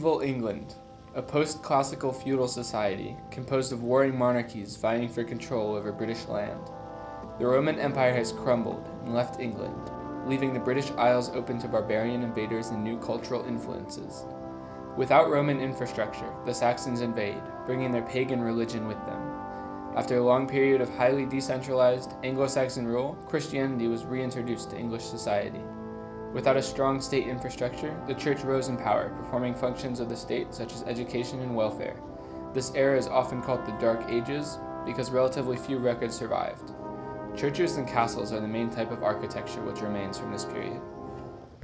Medieval England, a post-classical feudal society composed of warring monarchies vying for control over British land. The Roman Empire has crumbled and left England, leaving the British Isles open to barbarian invaders and new cultural influences. Without Roman infrastructure, the Saxons invade, bringing their pagan religion with them. After a long period of highly decentralized Anglo-Saxon rule, Christianity was reintroduced to English society. Without a strong state infrastructure, the church rose in power, performing functions of the state such as education and welfare. This era is often called the Dark Ages because relatively few records survived. Churches and castles are the main type of architecture which remains from this period.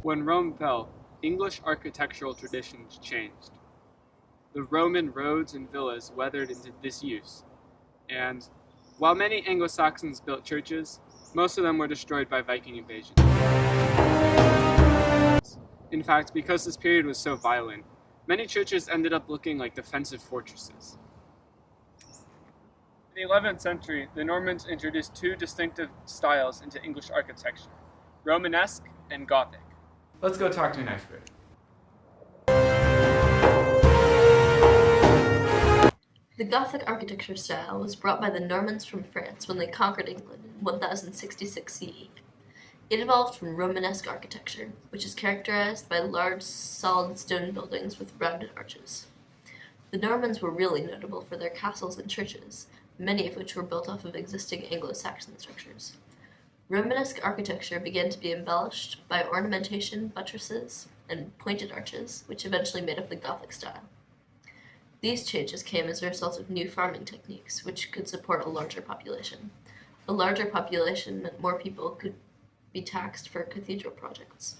When Rome fell, English architectural traditions changed. The Roman roads and villas weathered into disuse, and while many Anglo-Saxons built churches, most of them were destroyed by Viking invasion. In fact, because this period was so violent, many churches ended up looking like defensive fortresses. In the 11th century, the Normans introduced two distinctive styles into English architecture, Romanesque and Gothic. Let's go talk to an expert. The Gothic architecture style was brought by the Normans from France when they conquered England in 1066 CE. It evolved from Romanesque architecture, which is characterized by large, solid stone buildings with rounded arches. The Normans were really notable for their castles and churches, many of which were built off of existing Anglo-Saxon structures. Romanesque architecture began to be embellished by ornamentation, buttresses, and pointed arches, which eventually made up the Gothic style. These changes came as a result of new farming techniques, which could support a larger population. A larger population meant more people could be taxed for cathedral projects.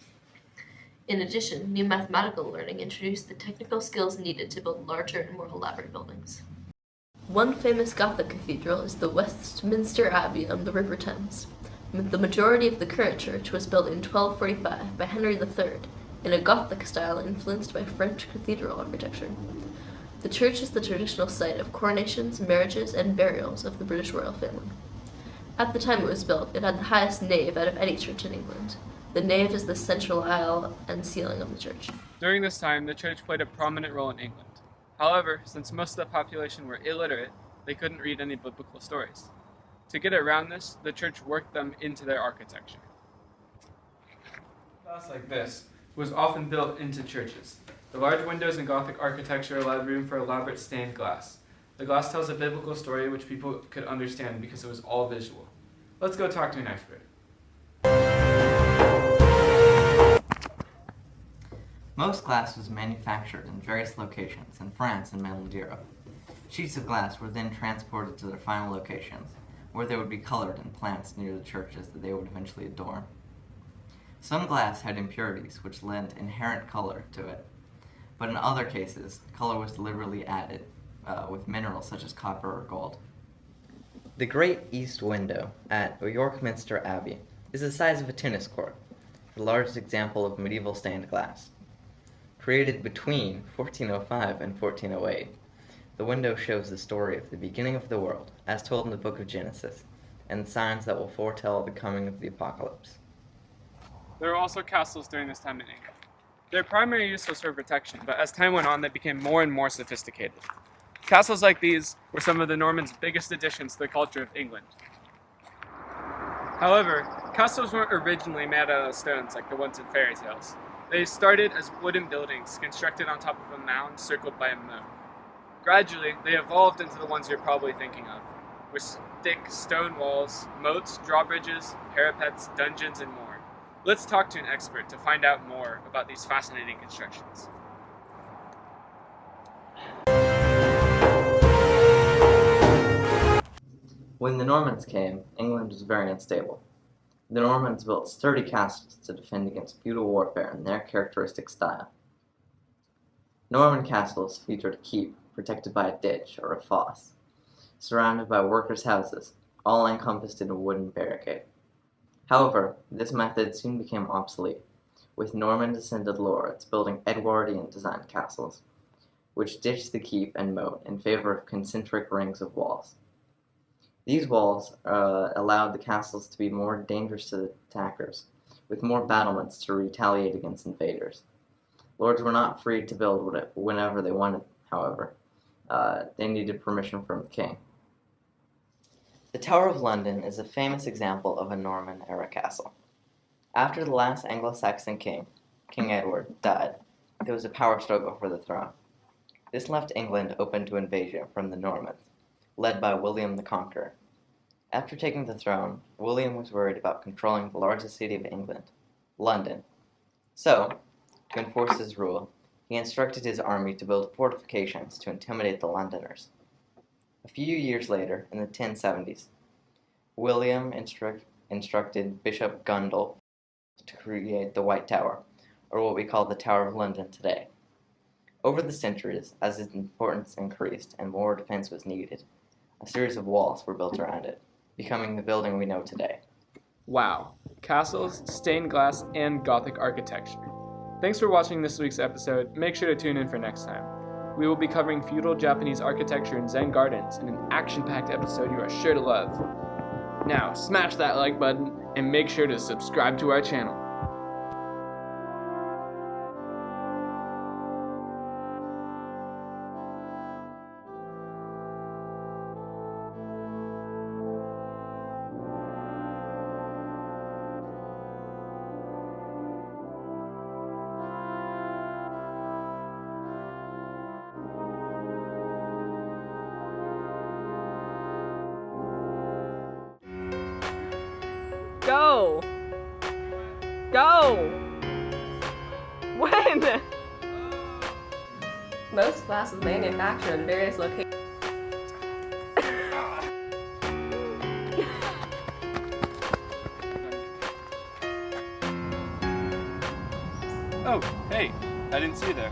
In addition, new mathematical learning introduced the technical skills needed to build larger and more elaborate buildings. One famous Gothic cathedral is the Westminster Abbey on the River Thames. The majority of the current church was built in 1245 by Henry III in a Gothic style influenced by French cathedral architecture. The church is the traditional site of coronations, marriages, and burials of the British royal family. At the time it was built, it had the highest nave out of any church in England. The nave is the central aisle and ceiling of the church. During this time, the church played a prominent role in England. However, since most of the population were illiterate, they couldn't read any biblical stories. To get around this, the church worked them into their architecture. A house like this was often built into churches. The large windows in Gothic architecture allowed room for elaborate stained glass. The glass tells a biblical story which people could understand because it was all visual. Let's go talk to an expert. Most glass was manufactured in various locations in France and mainland Europe. Sheets of glass were then transported to their final locations, where they would be colored in plants near the churches that they would eventually adorn. Some glass had impurities which lent inherent color to it, but in other cases, color was deliberately added with minerals such as copper or gold. The Great East Window at York Minster Abbey is the size of a tennis court, the largest example of medieval stained glass. Created between 1405 and 1408, the window shows the story of the beginning of the world, as told in the book of Genesis, and signs that will foretell the coming of the apocalypse. There were also castles during this time in England. Their primary use was for protection, but as time went on, they became more and more sophisticated. Castles like these were some of the Normans' biggest additions to the culture of England. However, castles weren't originally made out of stones like the ones in fairy tales. They started as wooden buildings constructed on top of a mound circled by a moat. Gradually, they evolved into the ones you're probably thinking of, with thick stone walls, moats, drawbridges, parapets, dungeons, and more. Let's talk to an expert to find out more about these fascinating constructions. When the Normans came, England was very unstable. The Normans built sturdy castles to defend against feudal warfare in their characteristic style. Norman castles featured a keep protected by a ditch or a fosse, surrounded by workers' houses, all encompassed in a wooden barricade. However, this method soon became obsolete, with Norman-descended lords building Edwardian-designed castles, which ditched the keep and moat in favor of concentric rings of walls. These walls allowed the castles to be more dangerous to the attackers, with more battlements to retaliate against invaders. Lords were not free to build whenever they wanted, however. They needed permission from the king. The Tower of London is a famous example of a Norman-era castle. After the last Anglo-Saxon king, King Edward, died, there was a power struggle for the throne. This left England open to invasion from the Normans, led by William the Conqueror. After taking the throne, William was worried about controlling the largest city of England, London. So, to enforce his rule, he instructed his army to build fortifications to intimidate the Londoners. A few years later, in the 1070s, William instructed Bishop Gundulf to create the White Tower, or what we call the Tower of London today. Over the centuries, as its importance increased and more defense was needed, a series of walls were built around it, becoming the building we know today. Wow. Castles, stained glass, and Gothic architecture. Thanks for watching this week's episode. Make sure to tune in for next time. We will be covering feudal Japanese architecture in Zen Gardens in an action-packed episode you are sure to love. Now, smash that like button and make sure to subscribe to our channel. Go! Go! When? Most glass is manufactured in various locations. Oh, hey, I didn't see you there.